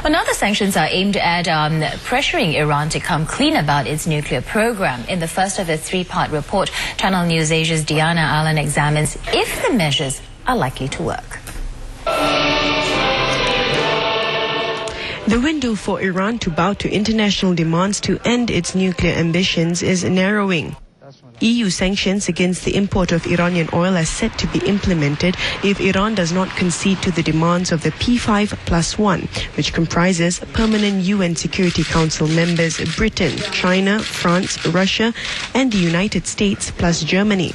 Well, now the sanctions are aimed at pressuring Iran to come clean about its nuclear program. In the first of the three-part report, Channel News Asia's Diana Allen examines if the measures are likely to work. The window for Iran to bow to international demands to end its nuclear ambitions is narrowing. EU sanctions against the import of Iranian oil are set to be implemented if Iran does not concede to the demands of the P5+1, which comprises permanent UN Security Council members Britain, China, France, Russia, and the United States plus Germany.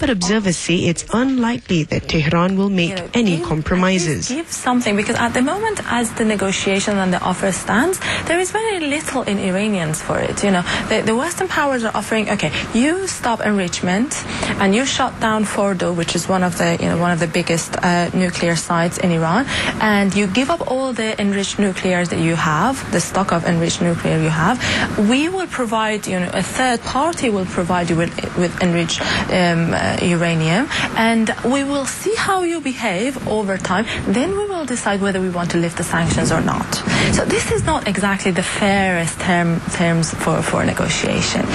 But observers say it's unlikely that Tehran will make any compromises. Give something, because at the moment, as the negotiation and the offer stands, there is very little in Iranians for it. The Western powers are offering, okay, you stop enrichment and you shut down Fordo, which is one of the biggest nuclear sites in Iran, and you give up all the enriched nuclear that you have, the stock of enriched nuclear you have. We will provide, a third party will provide you with enriched uranium, and we will see how you behave over time. Then we will decide whether we want to lift the sanctions or not. So this is not exactly the fairest terms for negotiation.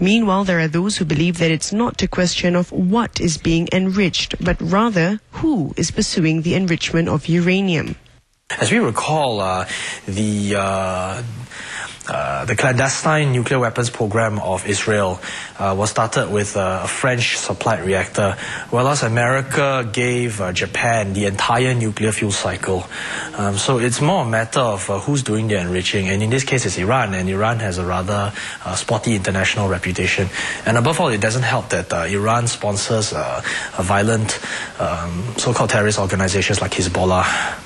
Meanwhile, there are those who believe that it's not a question of what is being enriched, but rather who is pursuing the enrichment of uranium. As we recall, the clandestine nuclear weapons program of Israel was started with a French-supplied reactor, whereas America gave Japan the entire nuclear fuel cycle. So it's more a matter of who's doing the enriching, and in this case it's Iran, and Iran has a rather spotty international reputation. And above all, it doesn't help that Iran sponsors violent so-called terrorist organizations like Hezbollah.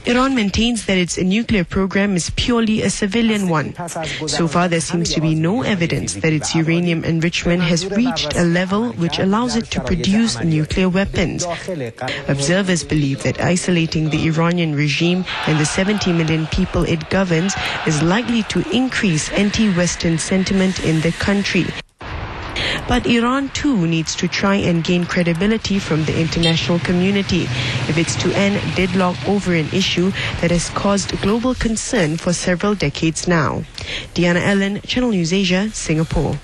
Iran maintains that its nuclear program is purely a civilian one. So far, there seems to be no evidence that its uranium enrichment has reached a level which allows it to produce nuclear weapons. Observers believe that isolating the Iranian regime and the 70 million people it governs is likely to increase anti-Western sentiment in the country. But Iran too needs to try and gain credibility from the international community if it's to end deadlock over an issue that has caused global concern for several decades now. Diana Allen, Channel News Asia, Singapore.